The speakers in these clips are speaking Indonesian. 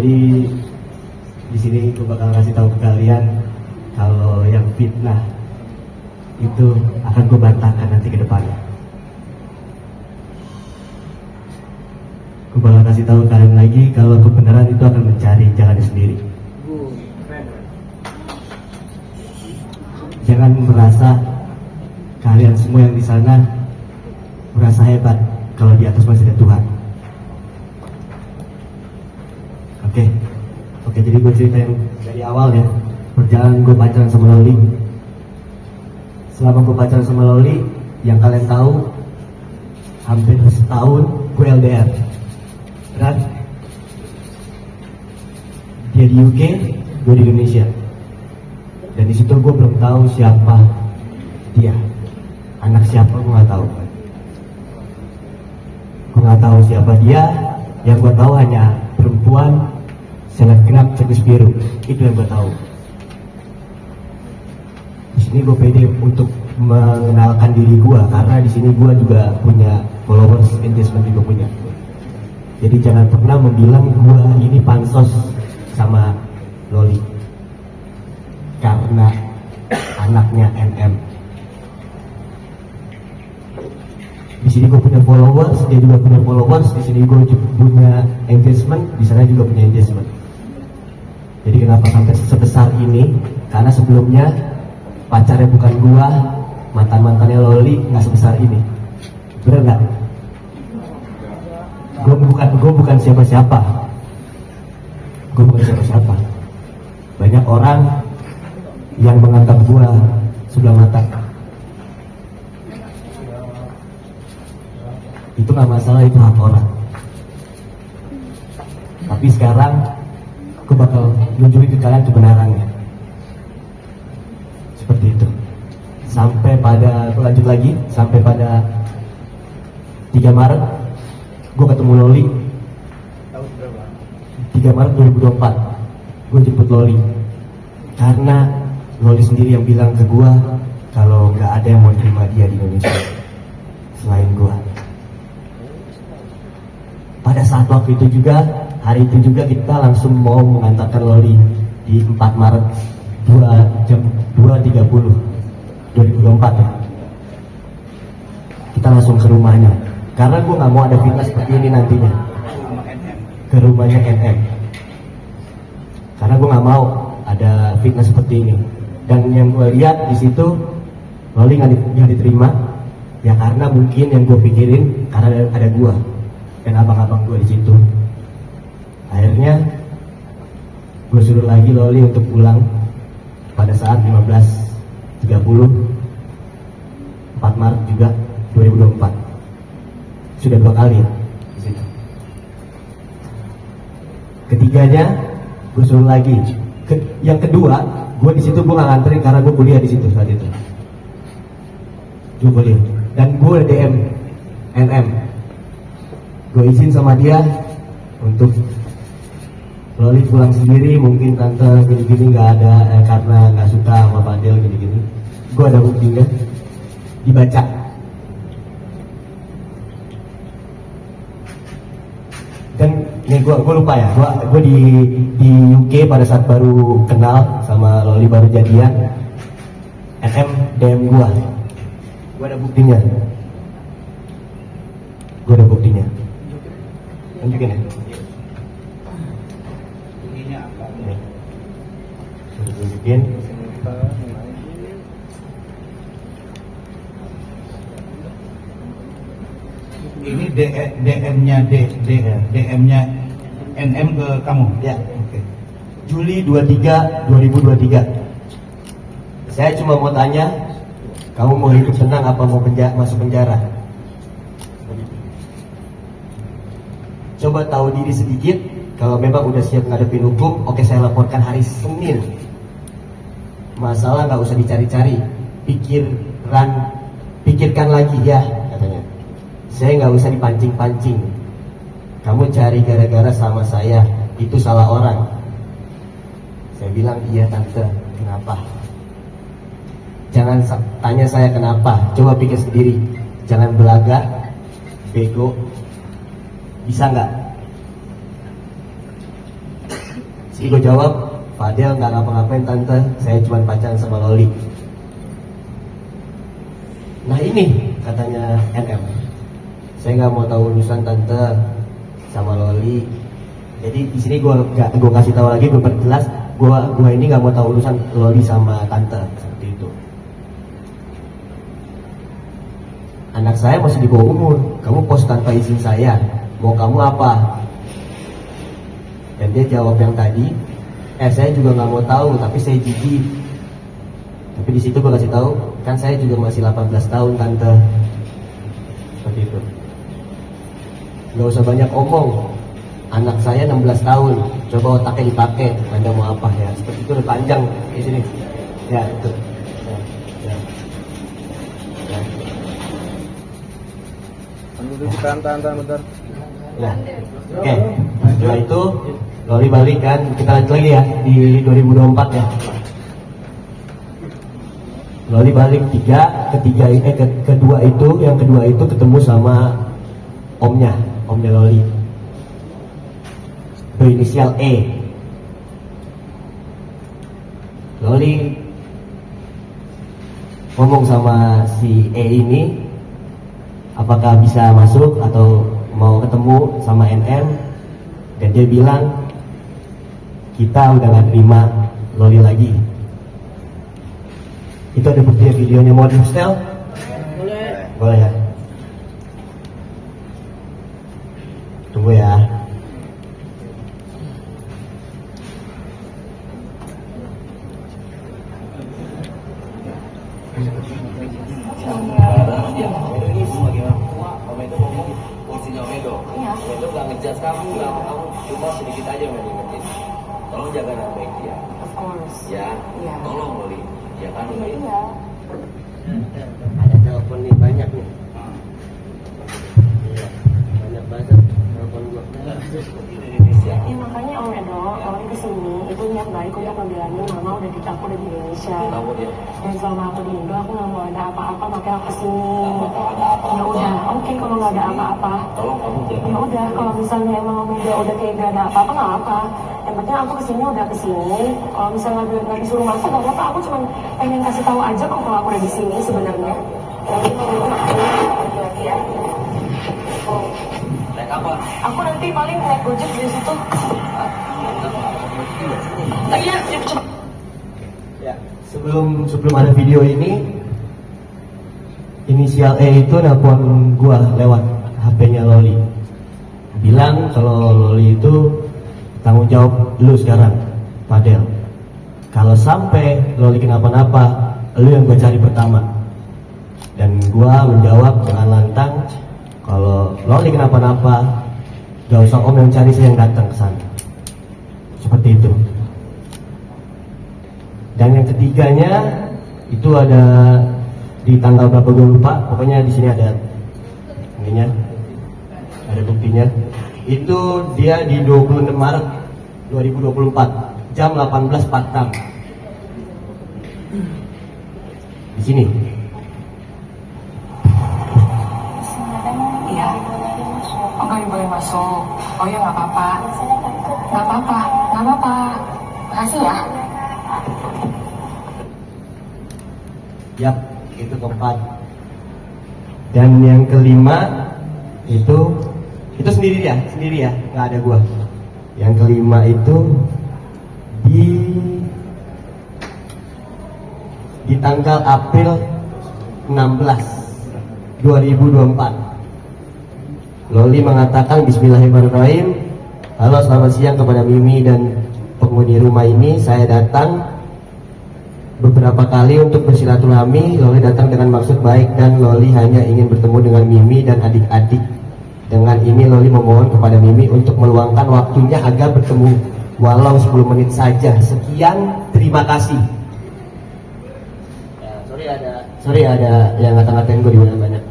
Jadi di sini gue bakal kasih tahu ke kalian kalau yang fitnah itu akan gue bantahkan nanti ke depannya. Gue bakal kasih tahu kalian lagi kalau kebenaran itu akan mencari jalannya sendiri. Jangan merasa kalian semua yang di sana merasa hebat kalau di atas masih ada Tuhan. Oke, jadi gue ceritain dari awal ya. Perjalanan gue pacaran sama Loli. Selama gue pacaran sama Loli, yang kalian tahu, hampir setahun gue LDR. Kan? Dia di UK, gue di Indonesia. Dan di situ gue belum tahu siapa dia, anak siapa gue nggak tahu. Gue nggak tahu siapa dia. Yang gue tahu hanya perempuan selebgram jenis biru, itu yang gue tahu. Di sini gue pede untuk mengenalkan diri gue karena di sini gue juga punya followers, engagement juga punya. Jadi jangan pernah membilang gue ini pansos sama Loli karena anaknya NM. Di sini gue punya followers, dia juga punya followers. Di sini gue punya engagement, di sana juga punya engagement. Jadi kenapa sampai sebesar ini? Karena sebelumnya pacarnya bukan gua, mantan-mantannya Loli nggak sebesar ini. Bener nggak? Gue bukan siapa-siapa. Gue bukan siapa-siapa. Banyak orang yang menganggap gua sebelah mata. Itu nggak masalah, itu hak orang. Tapi sekarang aku bakal nunjukin ke kalian kebenarannya. Seperti itu. Sampai pada, aku lanjut lagi, sampai pada 3 Maret gue ketemu Loli. 3 Maret 2024 gue jemput Loli. Karena Loli sendiri yang bilang ke gue kalau gak ada yang mau terima dia di Indonesia selain gue. Pada saat waktu itu juga, hari itu juga kita langsung mau mengantarkan Loli di 4 Maret 2.30 2024 ya. Kita langsung ke rumahnya karena gue gak mau ada fitnah seperti ini nantinya. Ke rumahnya NM karena gue gak mau ada fitnah seperti ini. Dan yang gue lihat di situ Loli gak diterima ya, karena mungkin yang gue pikirin karena ada gue dan abang-abang gue di situ. Akhirnya gue suruh lagi Loli untuk pulang pada saat 15.30 4 Maret juga 2024. Sudah 2 kali ya di situ. Ketiganya gue suruh lagi. Yang kedua gue di situ gue nggak nganterin karena gue kuliah di situ saat itu. Gue kuliah dan gue DM NM. Gue izin sama dia untuk Loli pulang sendiri, mungkin tante gini-gini nggak ada karena nggak suka sama Fadil gini-gini. Gue ada buktinya, dibaca. Dan ini gue lupa ya, gue di UK pada saat baru kenal sama Loli, baru jadian. NM DM gue ada buktinya. Gue ada buktinya. Tunjukin ya. Tunjukin. Ini DM-nya DM-nya NM ke kamu. Ya. Oke. Juli 23 2023. Saya cuma mau tanya, kamu mau hidup senang apa mau masuk penjara? Coba tahu diri sedikit. Kalau memang udah siap ngadepin hukum, oke, saya laporkan hari Senin. Masalah nggak usah dicari-cari, pikirkan lagi ya katanya. Saya nggak usah dipancing-pancing. Kamu cari gara-gara sama saya, itu salah orang. Saya bilang iya tante, kenapa? Jangan tanya saya kenapa, coba pikir sendiri. Jangan belaga, bego. Bisa nggak? gue jawab, Fadel nggak ngapa-ngapain tante, saya cuma pacaran sama Loli. Nah ini katanya NM, saya nggak mau tahu urusan tante sama Loli. Jadi di sini gue kasih tahu lagi, gue perjelas, gue ini nggak mau tahu urusan Loli sama tante, seperti itu. Anak saya masih di bawah umur, kamu post tanpa izin saya, mau kamu apa? Dan dia jawab yang tadi, saya juga nggak mau tahu, tapi saya jijik. Tapi di situ gue kasih tahu, kan saya juga masih 18 tahun tante. Seperti itu. Gak usah banyak omong. Anak saya 16 tahun, coba otaknya dipakai. Anda mau apa ya? Seperti itu udah panjang di sini. Ya itu. Ya. Tahan bentar. Ya. Oke. Setelah itu Loli balik kan, kita lanjut lagi ya di 2024 ya. Loli balik yang kedua itu ketemu sama omnya Loli. Berinisial E. Loli ngomong sama si E ini, apakah bisa masuk atau mau ketemu sama NM, dan dia bilang kita udah gak terima Loli lagi. Itu ada bukti videonya, mau di setel? Boleh ya. Tunggu ya. Omedo gak ngejudge kamu, cuma sedikit aja ngingetin. Tolong jaga nama baik dia. Of course. Ya, Iya. tolong Loli. Ya kan Loli? Iya. Ada telepon nih banyak nih. Iya, banyak banget telepon gua. Indonesia. Ya makanya Om Edo, orang kesini itu niat baik untuk ngebilangin mama udah di aku udah di Indonesia. Tahu dia. Dan selama aku di Indo aku nggak mau ada apa-apa, makanya aku kesini. Kalau ada apa? Ya udah, oke kalau nggak ada apa-apa. Tolong kamu jaga. Ya udah, kalau misalnya emang Om Edo udah kayak gak ada apa-apa nggak apa. Yang penting aku kesini udah kesini. Kalau misalnya nggak disuruh masuk nggak apa-apa. Aku cuma pengen kasih tahu aja kok kalau aku udah di sini sebenarnya. Jadi kalau lagi ya. Oh. Naik apa? Aku nanti paling naik Gojek di situ. Iya, cepet. Ya, sebelum ada video ini, inisial E itu nelpon gua lewat HP-nya Loli. Bilang kalau Loli itu tanggung jawab lu sekarang, Fadel. Kalau sampai Loli kenapa-napa, lu yang gua cari pertama. Dan gua menjawab dengan lantang, kalau Loli kenapa-napa, gak usah om yang cari, saya yang datang ke sana. Seperti itu. Dan yang ketiganya itu ada di tanggal berapa gue lupa, pokoknya di sini ada ininya, ada buktinya. Itu dia di 26 Maret 2024 jam 18.46 di sini. Iya. Oh nggak boleh masuk. Oh ya nggak apa-apa. Nggak apa-apa. Nggak apa-apa. Makasih ya. Yap, itu keempat. Dan yang kelima itu sendiri ya, nggak ada gua. Yang kelima itu di tanggal April 16 2024. Loli mengatakan Bismillahirrahmanirrahim. Halo, selamat siang kepada Mimi dan penghuni rumah ini. Saya datang beberapa kali untuk bersilaturahmi. Loli datang dengan maksud baik dan Loli hanya ingin bertemu dengan Mimi dan adik-adik. Dengan ini Loli memohon kepada Mimi untuk meluangkan waktunya agar bertemu walau 10 menit saja. Sekian, terima kasih. Ya, sorry ada yang ngata-ngatain gue di mana banyak.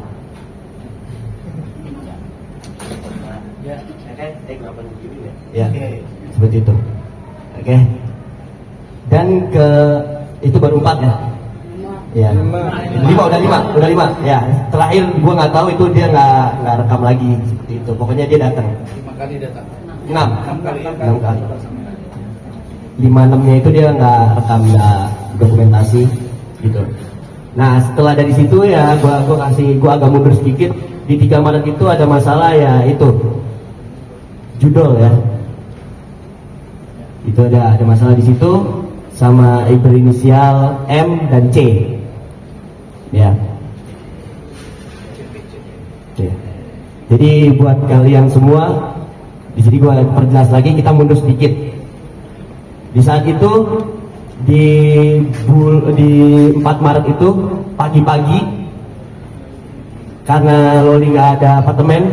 Ya, seperti itu. Oke. Dan itu baru 4 ya. Ya. 5 udah 5. Ya, terakhir gua nggak tahu itu dia nggak rekam lagi seperti itu. Pokoknya dia datang. 5 kali datang. 6 6 kali. 6 kali. 5-6-nya itu dia nggak rekam, nggak dokumentasi gitu. Nah setelah dari situ ya gua agak mundur sedikit. Di 3 Maret itu ada masalah ya, itu judul ya, itu ada masalah di situ sama berinisial M dan C ya. Ya. Jadi buat kalian semua di sini gua perjelas lagi, kita mundur sedikit. Di saat itu di 4 Maret itu pagi-pagi, karena Loli nggak ada apartemen,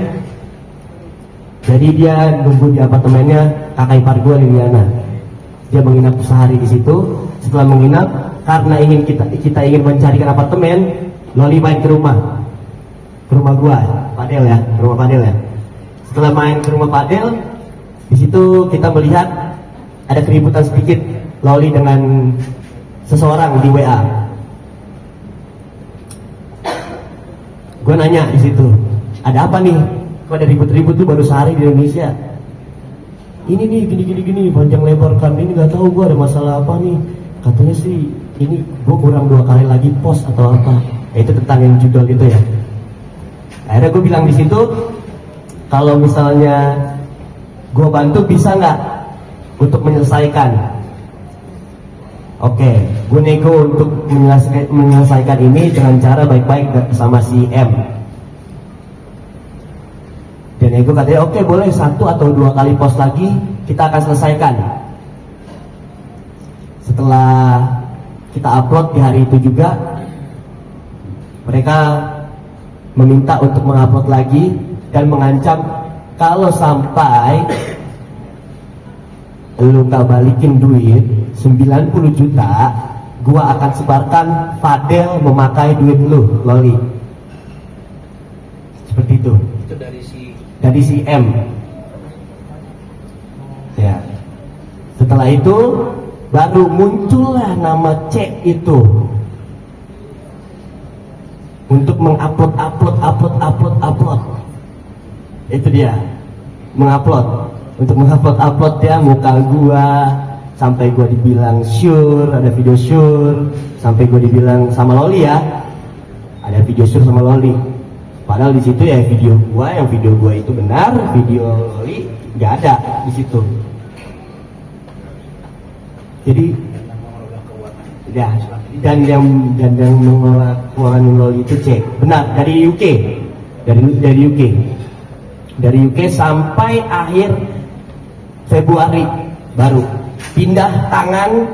jadi dia nunggu di apartemennya kakak ipar gue, Liliana. Dia menginap sehari di situ. Setelah menginap, karena kita ingin mencarikan apartemen, Loli main ke rumah gue, Padel ya, ke rumah Padel ya. Setelah main ke rumah Padel, di situ kita melihat ada keributan sedikit Loli dengan seseorang di WA. Gue nanya di situ, ada apa nih? Kok ada ribut-ribut tuh baru sehari di Indonesia? Ini nih gini panjang lebar kan, ini nggak tahu gue ada masalah apa nih. Katanya sih ini gue kurang 2 kali lagi post atau apa. Ya, itu tentang yang judul itu ya. Akhirnya gue bilang di situ, kalau misalnya gue bantu bisa nggak untuk menyelesaikan? Oke, gue nego untuk menyelesaikan ini dengan cara baik-baik sama si M. Dan nego katanya oke, boleh 1 atau 2 kali post lagi kita akan selesaikan. Setelah kita upload di hari itu juga, mereka meminta untuk mengupload lagi dan mengancam kalau sampai lu gak balikin duit 90 juta, gua akan sebarkan Fadel memakai duit lu, Loli. Seperti itu. Itu dari si M. Ya. Setelah itu baru muncullah nama C itu untuk mengupload. Itu dia, mengupload. Untuk mengupload ya muka gua, sampai gua dibilang sure, ada video sure, sampai gua dibilang sama Loli ya, ada video sure sama Loli. Padahal di situ ya video gua itu benar, video Loli nggak ada di situ. Jadi ya, dan yang mengelola keuangan Loli itu C, benar, dari UK, dari UK sampai akhir Februari baru pindah tangan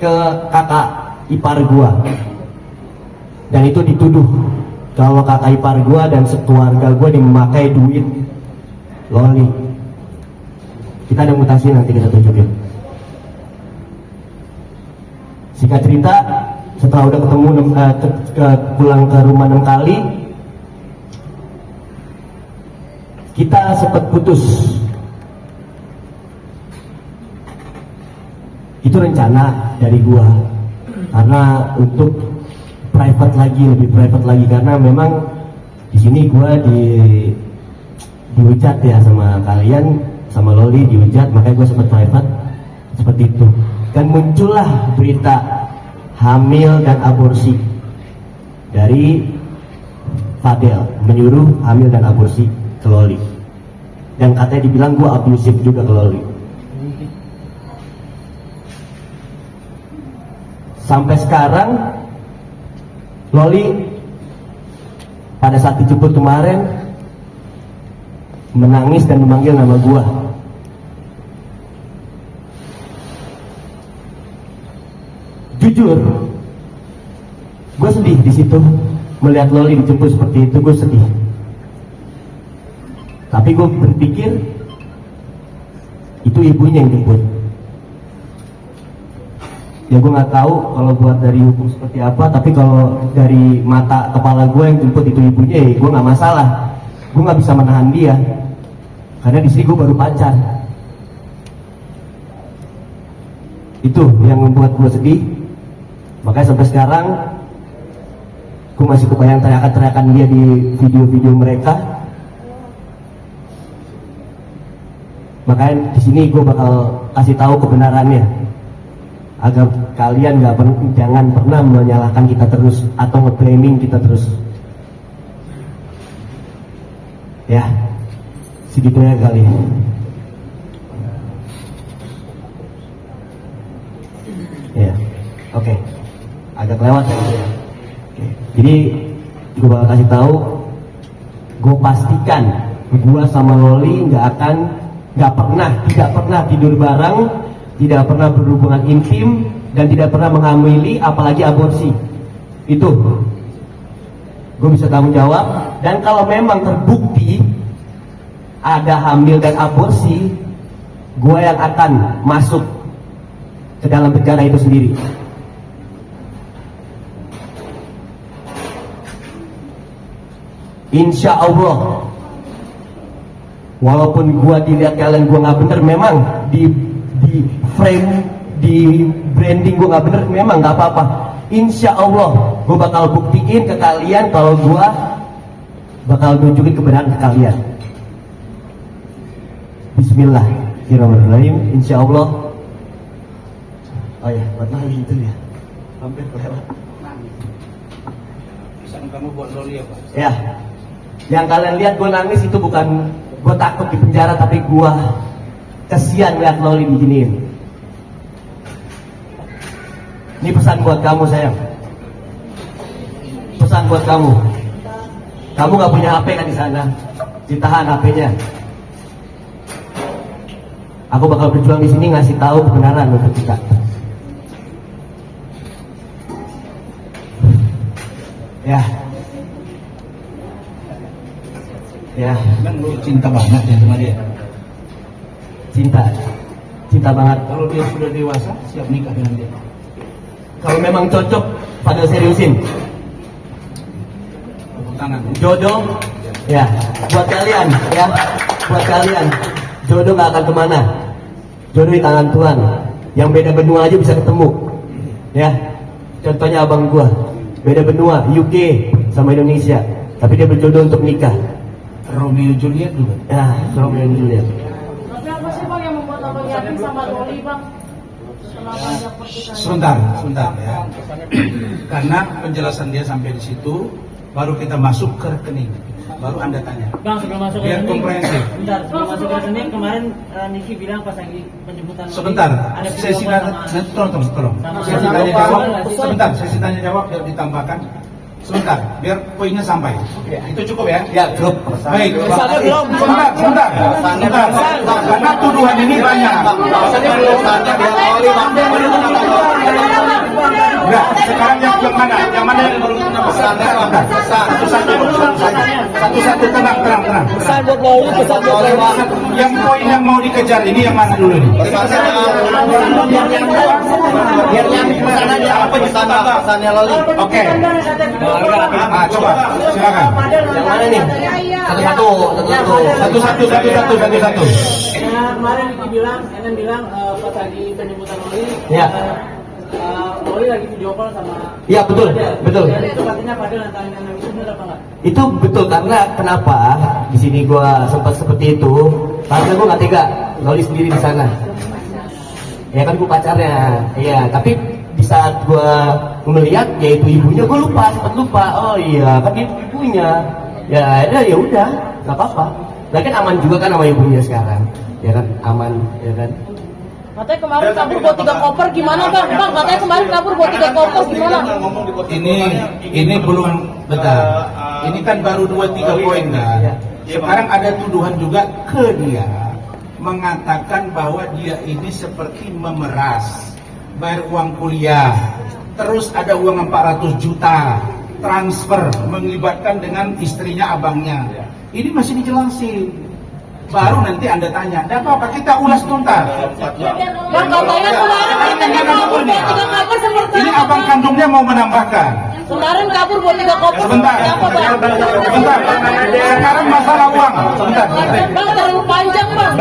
ke kakak ipar gua, dan itu dituduh kalau kakak ipar gua dan sekeluarga gua memakai duit Loli. Kita ada mutasi, nanti kita tunjukin. Singkat cerita, setelah udah ketemu pulang ke rumah 6 kali, kita sempat putus. Itu rencana dari gua, karena untuk lebih private lagi, karena memang di sini gua dihujat ya sama kalian, sama Loli dihujat, makanya gua sempat private seperti itu. Dan muncullah berita hamil dan aborsi dari Fadel, menyuruh hamil dan aborsi ke Loli, dan katanya dibilang gua abusif juga ke Loli. Sampai sekarang Loli pada saat dijemput kemarin menangis dan memanggil nama gua. Jujur, gue sedih di situ melihat Loli dijemput seperti itu, gue sedih. Tapi gue berpikir itu ibunya yang jemput. Ya gue nggak tahu kalau buat dari hukum seperti apa, tapi kalau dari mata kepala gue yang jemput itu ibunya, ya gue nggak masalah. Gue nggak bisa menahan dia, karena di sini gue baru pacar. Itu yang membuat gue sedih. Makanya sampai sekarang gue masih kebayang teriakan-teriakan dia di video-video mereka. Makanya di sini gue bakal kasih tahu kebenarannya. agar kalian jangan pernah menyalahkan kita terus atau nge-blaming kita terus. Ya, segitunya kali. Ya, oke. Agak lewat ya. Oke. Jadi gue bakal kasih tahu, gue pastikan gue sama Loli tidak pernah tidur bareng, tidak pernah berhubungan intim, dan tidak pernah menghamili, apalagi aborsi. Itu gue bisa tanggung jawab. Dan kalau memang terbukti ada hamil dan aborsi, gue yang akan masuk ke dalam penjara itu sendiri. Insya Allah, walaupun gua dilihat kalian gua nggak bener, memang di frame, di branding gua nggak bener, memang nggak apa-apa. Insya Allah, gua bakal buktiin ke kalian kalau gua bakal nunjukin kebenaran ke kalian. Bismillahirrahmanirrahim. Insya Allah. Oh ya, buat lagi itu ya. Hampir kelewat. Pesan kamu buat Loli apa? Ya, yang kalian lihat gue nangis itu bukan gue takut di penjara, tapi gue kesian lihat Loli diginiin. Ini pesan buat kamu sayang. Pesan buat kamu. Kamu nggak punya HP kan di sana? Ditahan HP-nya. Aku bakal berjuang di sini ngasih tahu kebenaran untuk kita. Ya, Kan lu cinta banget ya sama dia. cinta banget. Kalau dia sudah dewasa, siap nikah dengan dia. Kalau memang cocok, pada seriusin. Tepuk tangan. Jodoh, ya, buat kalian, ya, buat kalian. Jodoh gak akan kemana. Jodoh di tangan Tuhan. Yang beda benua aja bisa ketemu. Ya, contohnya abang gua, beda benua, UK sama Indonesia, tapi dia berjodoh untuk nikah. Romeo Juliet juga. Ya, Romeo dan Juliet. Tapi apa sih bang yang membuat abang yakin sama Loli bang? Setelah banyak pertikaian. Sebentar ya. Karena penjelasan dia sampai di situ, baru kita masuk ke rekening. Baru Anda tanya. Bang, sebelum masuk ke Biar rekening, komprehensif. bentar, sebelum masuk ke rekening, kemarin Niki bilang pas lagi penjemputan Sebentar, ada sesi video tanya, sama- tolong. sama- Sesi sama- tanya sama- jawab. sama- Sebentar, sesi tanya jawab biar ditambahkan. Sebentar, biar poinnya sampai. Itu cukup ya? Ya, cukup. Baik. Pesannya belum. Sebentar. Karena tuduhan ini banyak. Ya, sekarang yang mana? Yang mana yang belum pesannya? Satu-satu tenang. Pesan buat Loli, pesan buat Loli. Yang poin yang mau dikejar ini yang mana dulu nih? Oke. Coba, silakan. Yang mana nih? Satu-satu. Satu-satu. Nah, kemarin Niki bilang, Enen bilang pas lagi penjemputan Loli, Ya. Loli lagi video call sama. Iya, betul. Dan itu katanya Fadil nantarin Enen, itu benar apa enggak? Itu betul, karena kenapa di sini gua sempat seperti itu? Karena gua nggak tega, Loli sendiri di sana. Ya kan gua pacarnya, iya. Tapi di saat gua melihat, yaitu ibunya, gua sempat lupa. Oh iya, kan itu ibunya. Ya udah, nggak apa-apa. Nah kan aman juga kan sama ibunya sekarang, ya kan aman, ya kan. Katanya kemarin kabur buat 3 koper gimana bang? Bang katanya kemarin kabur buat 3 koper gimana? Ini belum betul. Ini kan baru 2-3 poin kan. Sekarang ada tuduhan juga ke dia, mengatakan bahwa dia ini seperti memeras, bayar uang kuliah, terus ada uang 400 juta transfer melibatkan dengan istrinya abangnya. Ini masih dijelasin. Baru nanti Anda tanya, ada apa-apa, kita ulas tuntas. Bang katanya kemarin katanya kabur buat 3 koper seperti Ini apa abang bang? kandungnya mau menambahkan. Kemarin kabur buat 3 koper Sebentar, seperti apa bang? sebentar. Sekarang masalah uang. Sebentar. Bang terlalu panjang bang.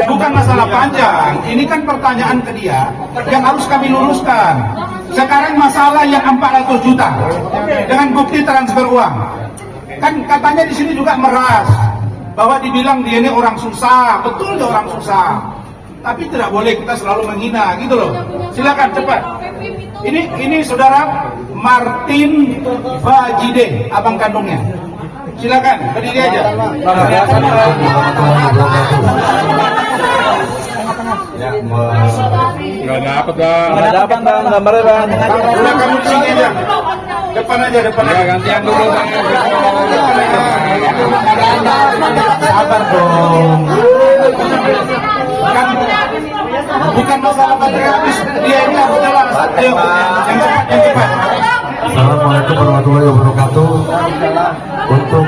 Bukan masalah panjang. Ini kan pertanyaan ke dia yang harus kami luruskan. Sekarang masalah yang 400 juta dengan bukti transfer uang. Kan katanya di sini juga meras bahwa dibilang dia ini orang susah. Betul dia orang susah. tapi tidak boleh kita selalu menghina gitu loh. Silakan cepat. Ini saudara Martin Fajide, abang kandungnya. Silakan, berdiri aja. Ya, nggak dapat bang, gambarnya bang. Udah kamu di sini aja. Depan aja. Ya, gantian dulu bang. Sabar dong. Bukan masalah patriotis, dia ini harus jelas. Ayo, yang cepat. Assalamualaikum warahmatullahi wabarakatuh. Untuk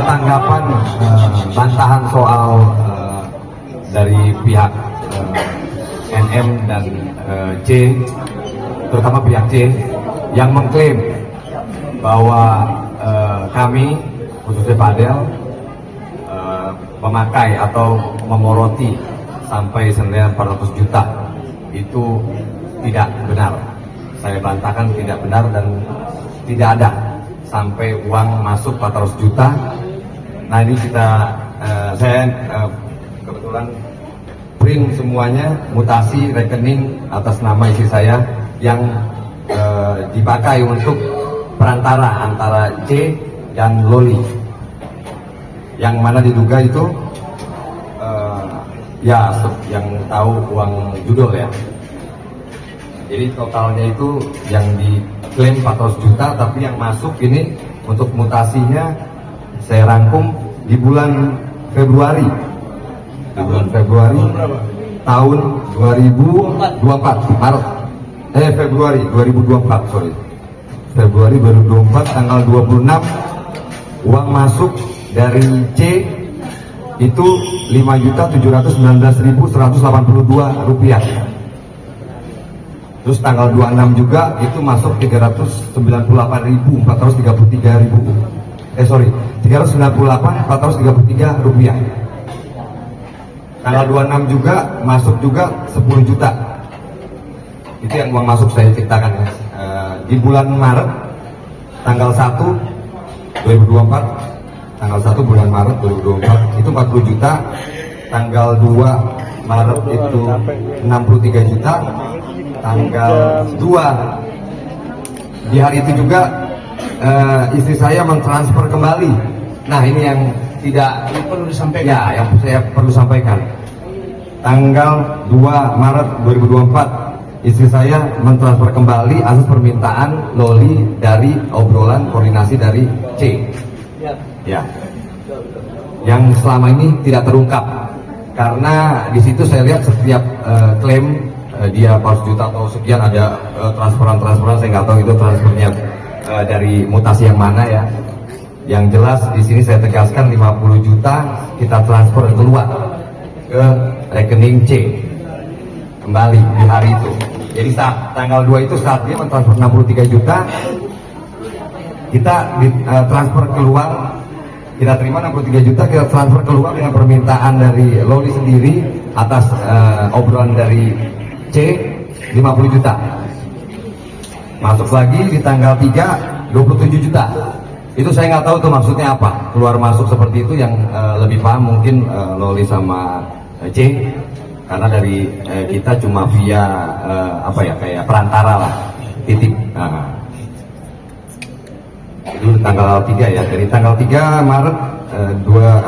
tanggapan bantahan soal dari pihak NM dan C, terutama pihak C yang mengklaim bahwa kami khususnya Fadel memakai atau memoroti sampai senilai 400 juta, itu tidak benar. Saya bantahkan tidak benar dan tidak ada sampai uang masuk 400 juta. Nah ini saya kebetulan print semuanya, mutasi rekening atas nama istri saya yang dipakai untuk perantara antara C dan Loli, yang mana diduga itu yang tahu uang judul ya. Jadi totalnya itu yang diklaim 400 juta, tapi yang masuk ini untuk mutasinya saya rangkum di bulan Februari. Tahun 2024 Maret. Februari 2024, sorry. Februari 2024 tanggal 26 uang masuk dari C itu 5.719.182 rupiah. Terus tanggal 26 juga itu masuk 398.433 rupiah. Tanggal 26 juga masuk juga 10 juta. Itu yang uang masuk saya ceritakan ya. Di bulan Maret tanggal 1 2024, tanggal 1 bulan Maret 2024 itu 40 juta. Tanggal 2 Maret itu 63 juta. Tanggal 2 di hari itu juga istri saya mentransfer kembali. Nah ini yang tidak Perlu disampaikan. ya, yang saya perlu sampaikan. Tanggal 2 Maret 2024 istri saya mentransfer kembali atas permintaan Loli dari obrolan koordinasi dari C. Ya. Yang selama ini tidak terungkap karena di situ saya lihat setiap klaim dia 400 juta atau sekian ada transferan saya nggak tahu itu transfernya dari mutasi yang mana ya. Yang jelas di sini saya tegaskan 50 juta kita transfer keluar ke rekening C kembali di hari itu. Jadi saat tanggal 2 itu saat dia mentransfer 63 juta kita transfer keluar, kita terima 63 juta, kita transfer keluar dengan permintaan dari Loli sendiri atas obrolan dari C 50 juta. Masuk lagi di tanggal 3 27 juta. Itu saya nggak tahu tuh maksudnya apa, keluar masuk seperti itu. Yang lebih paham mungkin Loli sama C, karena dari kita cuma via kayak perantara lah, titik. Itu tanggal 3 ya, dari tanggal 3 Maret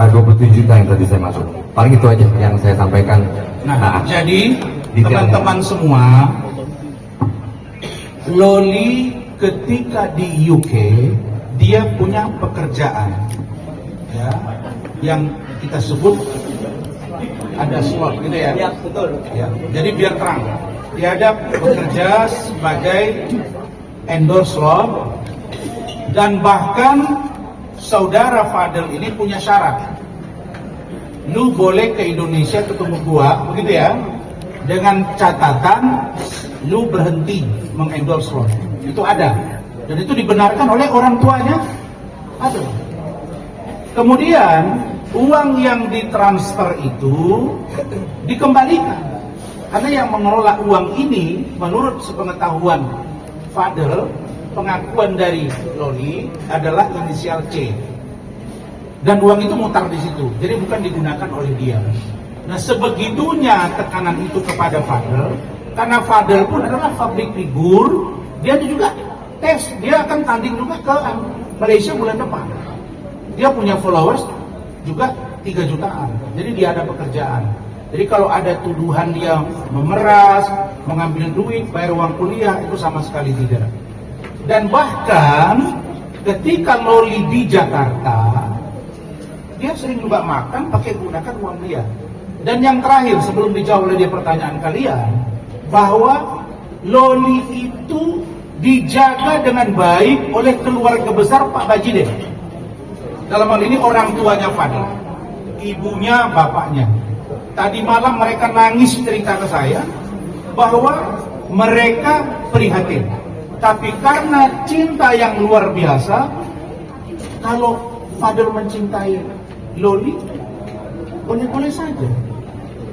27 juta yang tadi saya masuk. Paling itu aja yang saya sampaikan. Nah, jadi teman-teman semua, Loli ketika di UK dia punya pekerjaan ya, yang kita sebut ada slot gitu ya. Ya, betul. Ya, jadi biar terang, dia ada bekerja sebagai endorse slot, dan bahkan saudara Fadel ini punya syarat. Lu boleh ke Indonesia ketemu gua, begitu ya, dengan catatan lu berhenti mengendorse slot. Itu ada. Dan itu dibenarkan oleh orang tuanya. Ada. Kemudian uang yang ditransfer itu dikembalikan. Karena yang mengelola uang ini menurut sepengetahuan Fadel, pengakuan dari Loli adalah inisial C. Dan uang itu mutar di situ. Jadi bukan digunakan oleh dia. Nah, sebegitunya tekanan itu kepada Fadel, karena Fadel pun adalah public figure, dia juga tes, dia akan tanding juga ke Malaysia bulan depan. Dia punya followers juga 3 jutaan, jadi dia ada pekerjaan. Jadi kalau ada tuduhan dia memeras, mengambil duit, bayar uang kuliah, itu sama sekali tidak. Dan bahkan ketika Loli di Jakarta, dia sering juga makan pakai gunakan uang dia. Dan yang terakhir, sebelum dijawab oleh dia pertanyaan kalian, bahwa Loli itu dijaga dengan baik oleh keluarga besar Pak Bajideh. Dalam hal ini orang tuanya Fadel, ibunya, bapaknya. Tadi malam mereka nangis cerita ke saya bahwa mereka prihatin. Tapi karena cinta yang luar biasa, kalau Fadel mencintai Loli, boleh-boleh saja.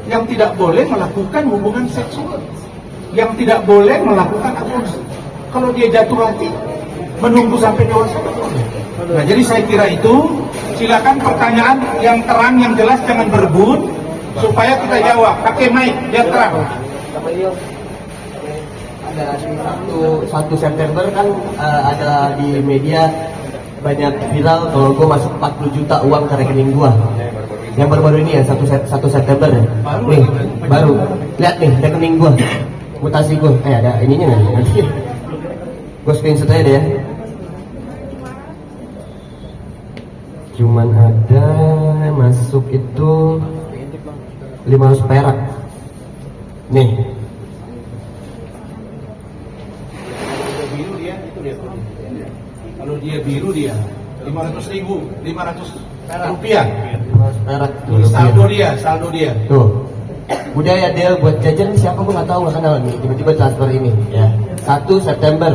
Yang tidak boleh melakukan hubungan seksual, yang tidak boleh melakukan aborsi. Kalau dia jatuh hati, menunggu sampai dewasa. Nah, jadi saya kira itu, silakan pertanyaan yang terang, yang jelas, jangan berebut, supaya kita jawab. Pakai mic, biar terang. Ada di 1 September kan ada di media banyak viral kalau gue masuk 40 juta uang ke rekening gue. Yang baru-baru ini ya, 1 September ya. Nih, baru. Lihat nih rekening gue, mutasi gue. Ada ininya nggak? Nanti gue screenshot aja deh ya. Cuman ada masuk itu 500 perak. Nih. Biru dia, itu dia. Kalau dia biru dia 500.000, 500 rupiah. 500 perak. Tuh, Saldo dia. Tuh. Udah ya Del, buat jajan siapa gue nggak tahu, nggak kenal nih. Tiba-tiba transfer ini ya. 1 September.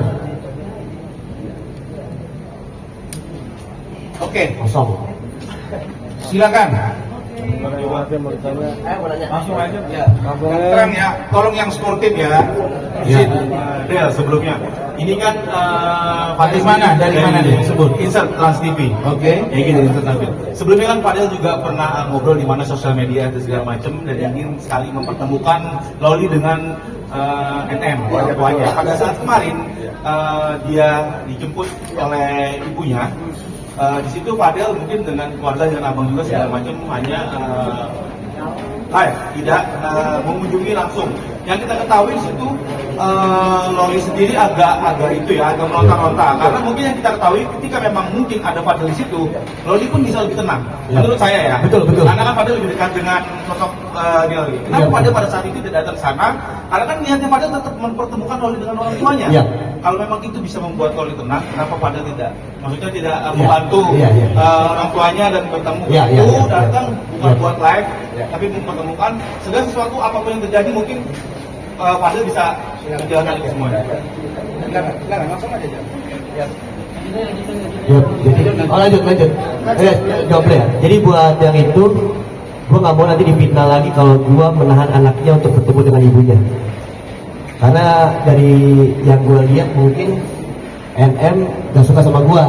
Oke, Kosong. silakan. Langsung aja. Ya. Terang ya, tolong yang sportif ya. Ya. Del, sebelumnya ini kan Dari mana dia sebut? Insert Trans TV. Oke. Ya gini, Insert Trans TV. Sebelumnya kan Fadel juga pernah ngobrol di mana sosial media dan segala macam dan ingin sekali mempertemukan Loli dengan NM orang tuanya. Pada saat kemarin dia dijemput oleh ibunya. Di situ Fadel mungkin dengan keluarga dan abang juga segala macam hanya live, tidak mengunjungi langsung. Yang kita ketahui di situ Loli sendiri agak itu ya, agak meronta-ronta. Karena mungkin yang kita ketahui ketika memang mungkin ada Fadel di situ, Loli pun bisa lebih tenang. Ya. Menurut saya ya. Betul. Karena kan Fadel lebih dekat dengan sosok Loli. Kenapa Fadel pada saat itu tidak datang ke sana? Karena kan niatnya Fadel tetap mempertemukan Loli dengan orang tuanya. Ya. Kalau memang itu bisa membuat Loli tenang, kenapa Fadel tidak? Maksudnya tidak membantu Ya. orang tuanya dan bertemu. Ya. Datang bukan Ya. buat live, tapi mempertemukan segala sesuatu apapun yang terjadi mungkin Fadel bisa menjalankan itu semuanya. Silakan, langsung aja. Ya, jadi lanjut. Jawab ya. Jadi buat yang itu, gue nggak mau nanti difitnah lagi kalau gue menahan anaknya untuk bertemu dengan ibunya. Karena dari yang gue lihat mungkin NM gak suka sama gue.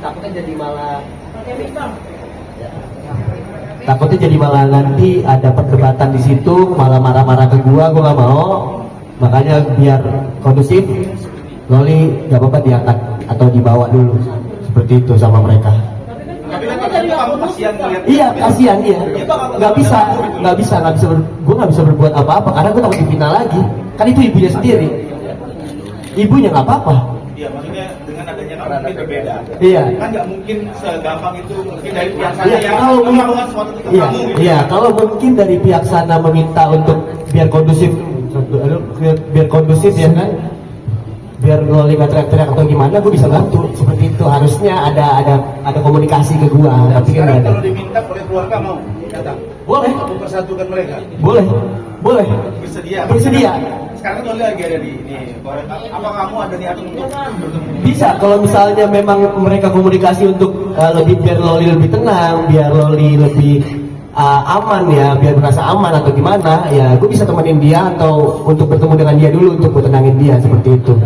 Takutnya jadi malah. Takutnya jadi malah nanti ada perdebatan di situ, malah marah-marah ke gue nggak mau. Makanya biar kondusif, Loli gak apa-apa diangkat atau dibawa dulu seperti itu sama mereka. Tapi kan pada itu kamu kasihan melihat. Iya, kasihan dia. Nggak bisa. Gue nggak bisa berbuat apa-apa karena gue takut difitnah lagi. Kan itu ibunya sendiri. Ibunya nggak apa-apa. Iya, maksudnya dengan adanya kamu mungkin berbeda. Iya. Kan nggak mungkin segampang itu mungkin dari pihak sana Iya, yang kalau melakukan sesuatu ke iya, kamu. Gitu. iya, kalau mungkin dari pihak sana meminta untuk biar kondusif ya kan, biar Loli nggak teriak-teriak atau gimana, gue bisa bantu seperti itu. Harusnya ada komunikasi ke gue, tapi kan nggak ada. Kalau diminta oleh keluarga mau datang. Boleh, Mempersatukan mereka. boleh. Bersedia. Sekarang Loli lagi ada di apa kamu ada niatan untuk bertemu? Bisa kalau misalnya memang mereka komunikasi untuk lebih biar Loli lebih tenang, biar Loli lebih aman ya, biar merasa aman atau gimana ya, gue bisa temenin dia atau untuk bertemu dengan dia dulu untuk tenangin dia seperti itu.